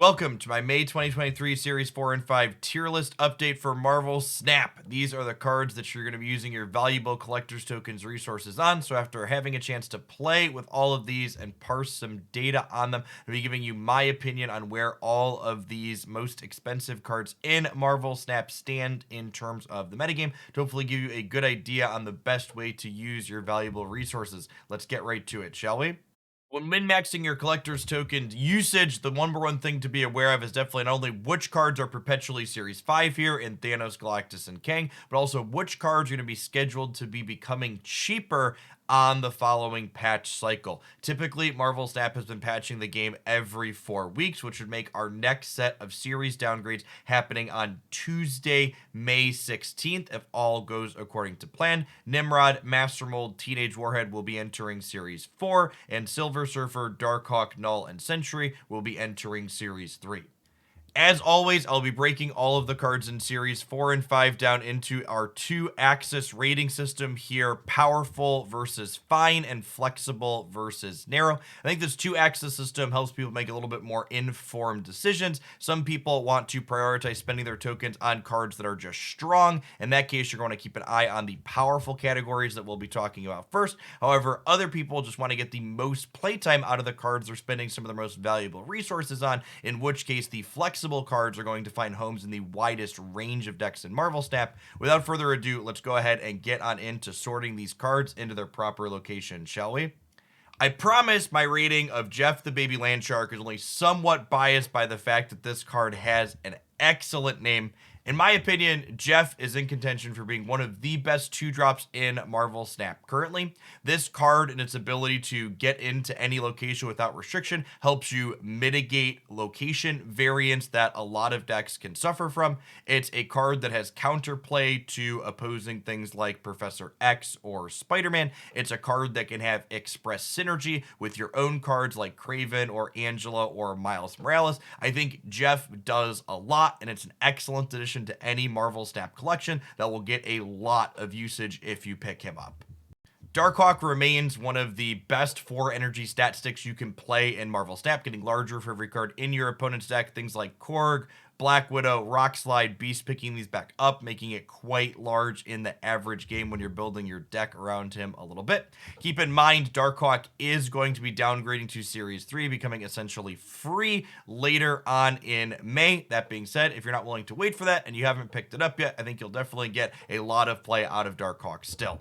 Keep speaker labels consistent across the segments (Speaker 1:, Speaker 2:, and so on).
Speaker 1: Welcome to my May 2023 Series 4 and 5 tier list update for Marvel Snap. These are the cards that you're going to be using your valuable collector's tokens resources on. So after having a chance to play with all of these and parse some data on them, I'll be giving you my opinion on where all of these most expensive cards in Marvel Snap stand in terms of the metagame to hopefully give you a good idea on the best way to use your valuable resources. Let's get right to it, shall we? When min-maxing your collector's token usage, the number one thing to be aware of is definitely not only which cards are perpetually Series 5 here in Thanos, Galactus, and Kang, but also which cards are going to be scheduled to be becoming cheaper on the following patch cycle. Typically, Marvel Snap has been patching the game every 4 weeks, which would make our next set of series downgrades happening on Tuesday, May 16th, if all goes according to plan. Nimrod, Master Mold, Teenage Warhead will be entering Series 4, and Silver Surfer, Darkhawk, Null, and Sentry will be entering Series 3. As always, I'll be breaking all of the cards in Series 4 and 5 down into our two-axis rating system here, powerful versus fine and flexible versus narrow. I think this two-axis system helps people make a little bit more informed decisions. Some people want to prioritize spending their tokens on cards that are just strong. In that case, you're going to keep an eye on the powerful categories that we'll be talking about first. However, other people just want to get the most playtime out of the cards they're spending some of their most valuable resources on, in which case the flexible cards are going to find homes in the widest range of decks in Marvel Snap. Without further ado, let's go ahead and get on into sorting these cards into their proper location, shall we? I promise my rating of Jeff the Baby Landshark is only somewhat biased by the fact that this card has an excellent name. In my opinion, Jeff is in contention for being one of the best 2-drops in Marvel Snap currently. This card and its ability to get into any location without restriction helps you mitigate location variance that a lot of decks can suffer from. It's a card that has counterplay to opposing things like Professor X or Spider-Man. It's a card that can have express synergy with your own cards like Kraven or Angela or Miles Morales. I think Jeff does a lot, and it's an excellent addition to any Marvel Snap collection that will get a lot of usage if you pick him up. Darkhawk remains one of the best 4 energy stat sticks you can play in Marvel Snap, getting larger for every card in your opponent's deck. Things like Korg, Black Widow, Rock Slide, Beast picking these back up, making it quite large in the average game when you're building your deck around him a little bit. Keep in mind, Darkhawk is going to be downgrading to Series 3, becoming essentially free later on in May. That being said, if you're not willing to wait for that and you haven't picked it up yet, I think you'll definitely get a lot of play out of Darkhawk still.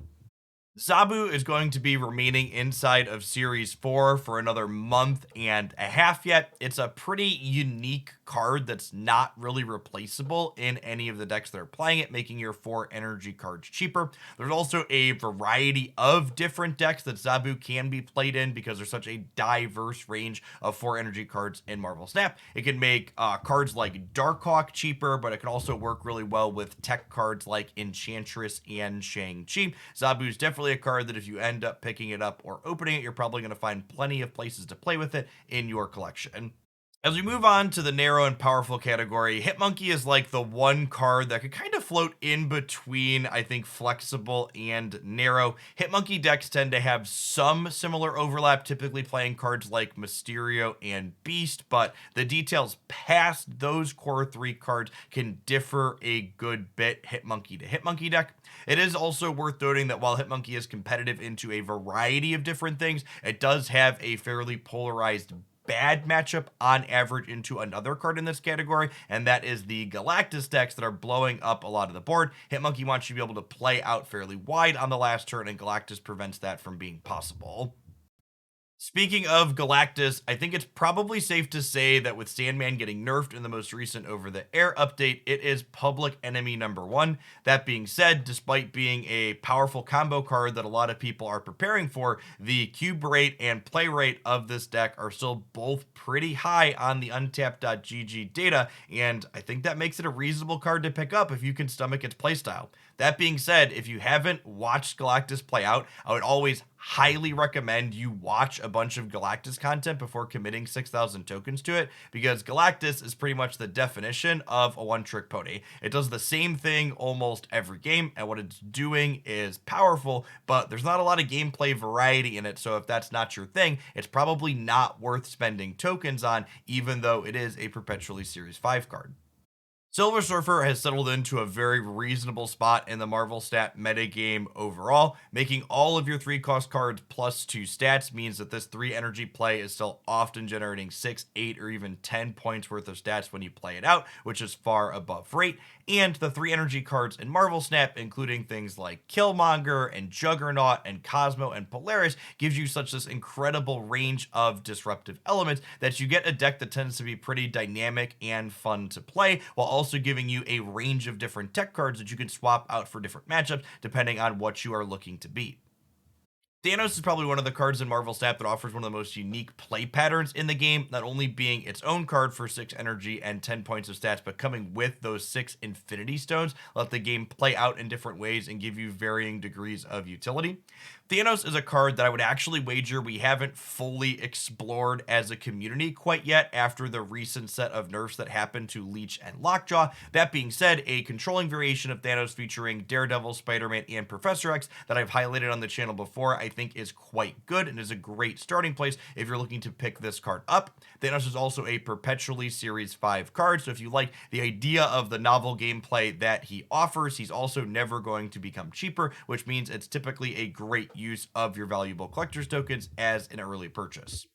Speaker 1: Zabu is going to be remaining inside of Series 4 for another month and a half yet. It's a pretty unique card that's not really replaceable in any of the decks that are playing it, making your 4 energy cards cheaper. There's also a variety of different decks that Zabu can be played in because there's such a diverse range of 4 energy cards in Marvel Snap. It can make cards like Darkhawk cheaper, but it can also work really well with tech cards like Enchantress and Shang-Chi. Zabu's definitely a card that if you end up picking it up or opening it, you're probably going to find plenty of places to play with it in your collection. As we move on to the narrow and powerful category, Hitmonkey is like the one card that could kind of float in between, I think, flexible and narrow. Hitmonkey decks tend to have some similar overlap, typically playing cards like Mysterio and Beast, but the details past those core 3 cards can differ a good bit Hitmonkey to Hitmonkey deck. It is also worth noting that while Hitmonkey is competitive into a variety of different things, it does have a fairly polarized bad matchup on average into another card in this category, and that is the Galactus decks that are blowing up a lot of the board. Hitmonkey wants you to be able to play out fairly wide on the last turn, and Galactus prevents that from being possible. Speaking of Galactus, I think it's probably safe to say that with Sandman getting nerfed in the most recent over-the-air update, it is public enemy number 1. That being said, despite being a powerful combo card that a lot of people are preparing for, the cube rate and play rate of this deck are still both pretty high on the untapped.gg data, and I think that makes it a reasonable card to pick up if you can stomach its playstyle. That being said, if you haven't watched Galactus play out, I would always highly recommend you watch a bunch of Galactus content before committing 6,000 tokens to it, because Galactus is pretty much the definition of a one-trick pony. It does the same thing almost every game, and what it's doing is powerful, but there's not a lot of gameplay variety in it, so if that's not your thing, it's probably not worth spending tokens on, even though it is a perpetually Series 5 card. Silver Surfer has settled into a very reasonable spot in the Marvel stat metagame overall. Making all of your 3 cost cards plus 2 stats means that this 3 energy play is still often generating 6, 8, or even 10 points worth of stats when you play it out, which is far above rate. And the 3 energy cards in Marvel Snap, including things like Killmonger and Juggernaut and Cosmo and Polaris, gives you such this incredible range of disruptive elements that you get a deck that tends to be pretty dynamic and fun to play, while also giving you a range of different tech cards that you can swap out for different matchups depending on what you are looking to beat. Thanos is probably one of the cards in Marvel Snap that offers one of the most unique play patterns in the game, not only being its own card for 6 energy and 10 points of stats, but coming with those 6 Infinity Stones, let the game play out in different ways and give you varying degrees of utility. Thanos is a card that I would actually wager we haven't fully explored as a community quite yet after the recent set of nerfs that happened to Leech and Lockjaw. That being said, a controlling variation of Thanos featuring Daredevil, Spider-Man, and Professor X that I've highlighted on the channel before, I think is quite good and is a great starting place if you're looking to pick this card up. Thanos is also a perpetually Series 5 card, so if you like the idea of the novel gameplay that he offers, he's also never going to become cheaper, which means it's typically a great use of your valuable collector's tokens as an early purchase.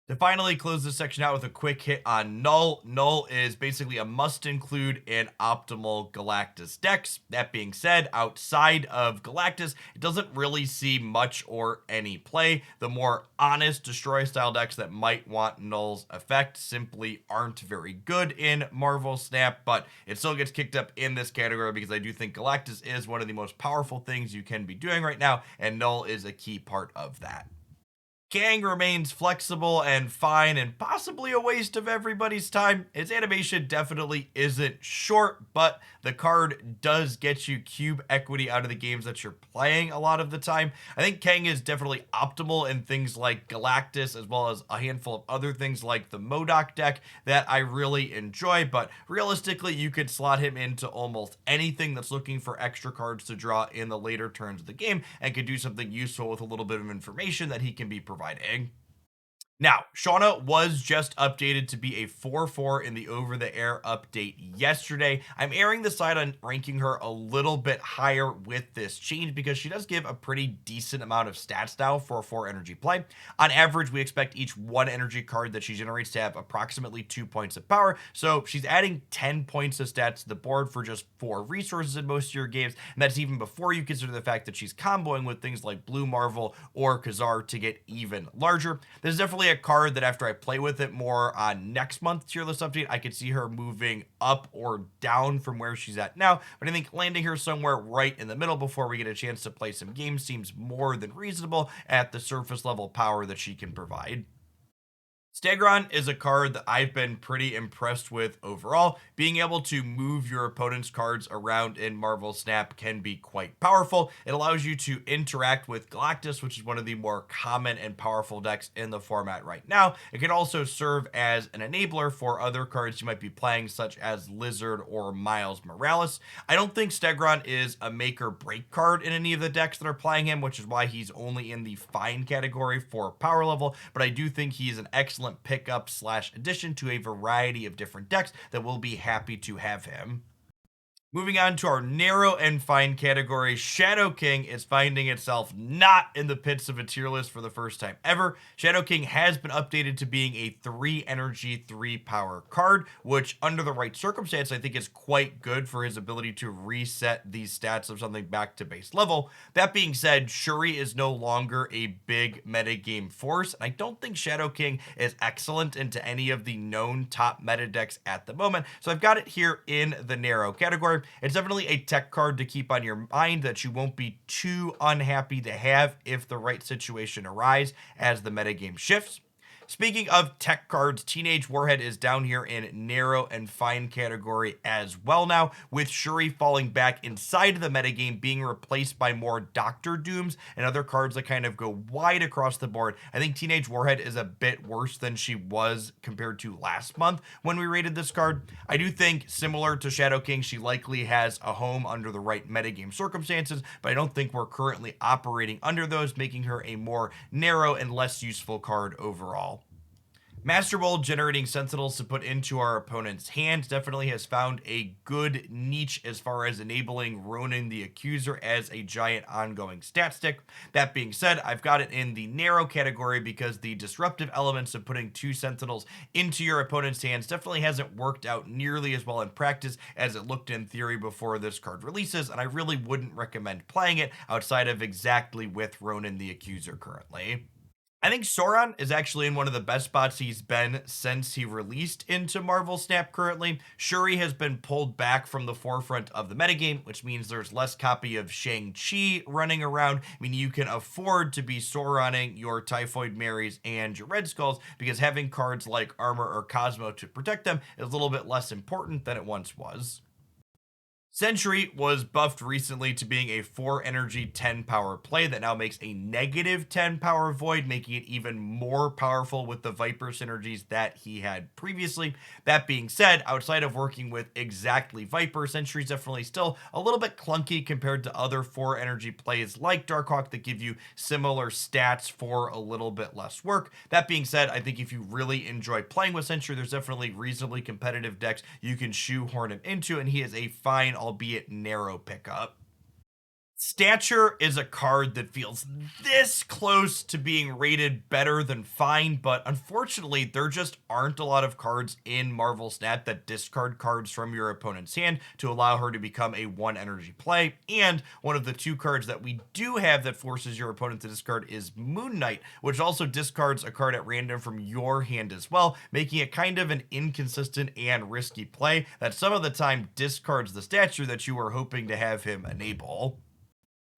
Speaker 1: To finally close this section out with a quick hit on Null. Null is basically a must include in optimal Galactus decks. That being said, outside of Galactus, it doesn't really see much or any play. The more honest destroy style decks that might want Null's effect simply aren't very good in Marvel Snap, but it still gets kicked up in this category because I do think Galactus is one of the most powerful things you can be doing right now, and Null is a key part of that. Kang remains flexible and fine and possibly a waste of everybody's time. Its animation definitely isn't short, but the card does get you cube equity out of the games that you're playing a lot of the time. I think Kang is definitely optimal in things like Galactus, as well as a handful of other things like the MODOK deck that I really enjoy, but realistically you could slot him into almost anything that's looking for extra cards to draw in the later turns of the game and could do something useful with a little bit of information that he can be providing. Now, Shauna was just updated to be a 4/4 in the over-the-air update yesterday. I'm erring the side on ranking her a little bit higher with this change because she does give a pretty decent amount of stats now for a 4 energy play. On average, we expect each 1 energy card that she generates to have approximately 2 points of power, so she's adding 10 points of stats to the board for just 4 resources in most of your games, and that's even before you consider the fact that she's comboing with things like Blue Marvel or Khazar to get even larger. This is definitely a card that after I play with it more on next month's tier list update, I could see her moving up or down from where she's at now, but I think landing her somewhere right in the middle before we get a chance to play some games seems more than reasonable at the surface level power that she can provide. Stegron is a card that I've been pretty impressed with overall. Being able to move your opponent's cards around in Marvel Snap can be quite powerful. It allows you to interact with Galactus, which is one of the more common and powerful decks in the format right now. It can also serve as an enabler for other cards you might be playing, such as Lizard or Miles Morales. I don't think Stegron is a make or break card in any of the decks that are playing him, which is why he's only in the fine category for power level, but I do think he's an excellent pickup / addition to a variety of different decks that will be happy to have him. Moving on to our narrow and fine category, Shadow King is finding itself not in the pits of a tier list for the first time ever. Shadow King has been updated to being a 3 energy, 3 power card, which under the right circumstance, I think is quite good for his ability to reset these stats of something back to base level. That being said, Shuri is no longer a big metagame force, and I don't think Shadow King is excellent into any of the known top meta decks at the moment, so I've got it here in the narrow category. It's definitely a tech card to keep on your mind that you won't be too unhappy to have if the right situation arises as the metagame shifts. Speaking of tech cards, Teenage Warhead is down here in narrow and fine category as well now, with Shuri falling back inside the metagame, being replaced by more Doctor Dooms and other cards that kind of go wide across the board. I think Teenage Warhead is a bit worse than she was compared to last month when we rated this card. I do think, similar to Shadow King, she likely has a home under the right metagame circumstances, but I don't think we're currently operating under those, making her a more narrow and less useful card overall. Master Mold generating Sentinels to put into our opponent's hand definitely has found a good niche as far as enabling Ronin the Accuser as a giant ongoing stat stick. That being said, I've got it in the narrow category because the disruptive elements of putting 2 Sentinels into your opponent's hands definitely hasn't worked out nearly as well in practice as it looked in theory before this card releases, and I really wouldn't recommend playing it outside of exactly with Ronin the Accuser currently. I think Sauron is actually in one of the best spots he's been since he released into Marvel Snap currently. Shuri has been pulled back from the forefront of the metagame, which means there's less copy of Shang-Chi running around. I mean, you can afford to be Sauroning your Typhoid Marys and your Red Skulls because having cards like Armor or Cosmo to protect them is a little bit less important than it once was. Sentry was buffed recently to being a 4 energy 10 power play that now makes a negative 10 power void, making it even more powerful with the Viper synergies that he had previously. That being said, outside of working with exactly Viper, Sentry's definitely still a little bit clunky compared to other 4 energy plays like Darkhawk that give you similar stats for a little bit less work. That being said, I think if you really enjoy playing with Sentry, there's definitely reasonably competitive decks you can shoehorn him into, and he is a fine, albeit narrow, pickup. Stature is a card that feels this close to being rated better than fine, but unfortunately, there just aren't a lot of cards in Marvel Snap that discard cards from your opponent's hand to allow her to become a 1 energy play, and one of the 2 cards that we do have that forces your opponent to discard is Moon Knight, which also discards a card at random from your hand as well, making it kind of an inconsistent and risky play that some of the time discards the stature that you were hoping to have him enable.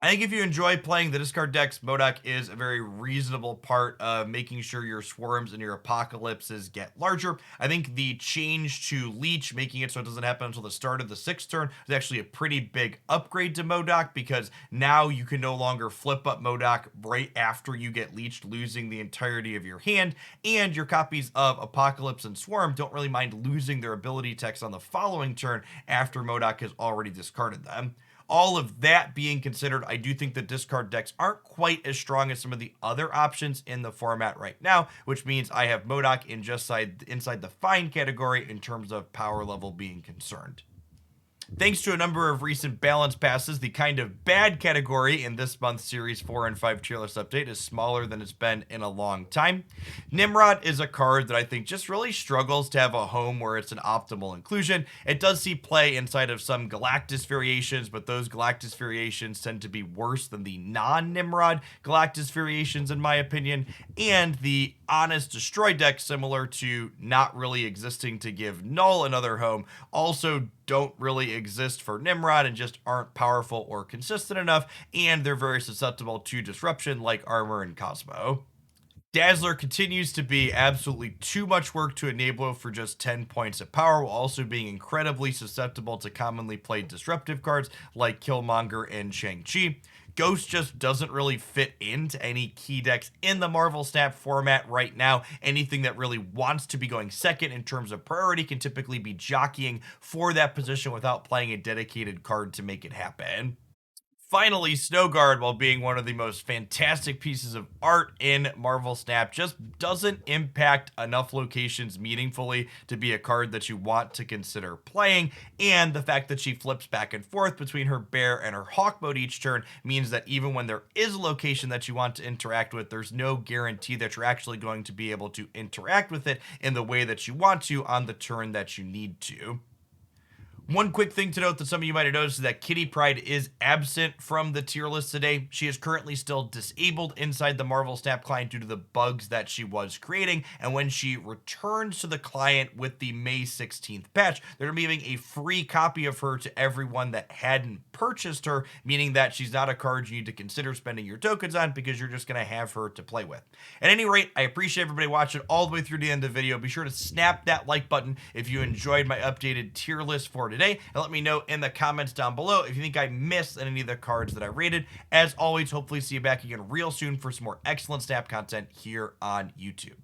Speaker 1: I think if you enjoy playing the discard decks, MODOK is a very reasonable part of making sure your Swarms and your Apocalypses get larger. I think the change to Leech, making it so it doesn't happen until the start of the 6th turn, is actually a pretty big upgrade to MODOK because now you can no longer flip up MODOK right after you get leeched, losing the entirety of your hand, and your copies of Apocalypse and Swarm don't really mind losing their ability text on the following turn after MODOK has already discarded them. All of that being considered, I do think the discard decks aren't quite as strong as some of the other options in the format right now, which means I have MODOK in just inside the fine category in terms of power level being concerned. Thanks to a number of recent balance passes, the kind of bad category in this month's Series 4 and 5 tier list update is smaller than it's been in a long time. Nimrod is a card that I think just really struggles to have a home where it's an optimal inclusion. It does see play inside of some Galactus variations, but those Galactus variations tend to be worse than the non-Nimrod Galactus variations in my opinion, and the Honest Destroy deck, similar to not really existing to give Null another home, also don't really exist for Nimrod and just aren't powerful or consistent enough, and they're very susceptible to disruption like Armor and Cosmo. Dazzler continues to be absolutely too much work to enable for just 10 points of power, while also being incredibly susceptible to commonly played disruptive cards like Killmonger and Shang-Chi. Ghost just doesn't really fit into any key decks in the Marvel Snap format right now. Anything that really wants to be going second in terms of priority can typically be jockeying for that position without playing a dedicated card to make it happen. Finally, Snowguard, while being one of the most fantastic pieces of art in Marvel Snap, just doesn't impact enough locations meaningfully to be a card that you want to consider playing, and the fact that she flips back and forth between her bear and her hawk mode each turn means that even when there is a location that you want to interact with, there's no guarantee that you're actually going to be able to interact with it in the way that you want to on the turn that you need to. One quick thing to note that some of you might have noticed is that Kitty Pryde is absent from the tier list today. She is currently still disabled inside the Marvel Snap client due to the bugs that she was creating. And when she returns to the client with the May 16th patch, they're going to be giving a free copy of her to everyone that hadn't purchased her, meaning that she's not a card you need to consider spending your tokens on because you're just going to have her to play with. At any rate, I appreciate everybody watching all the way through the end of the video. Be sure to snap that like button if you enjoyed my updated tier list for today, and let me know in the comments down below if you think I missed any of the cards that I rated. As always, hopefully see you back again real soon for some more excellent Snap content here on YouTube.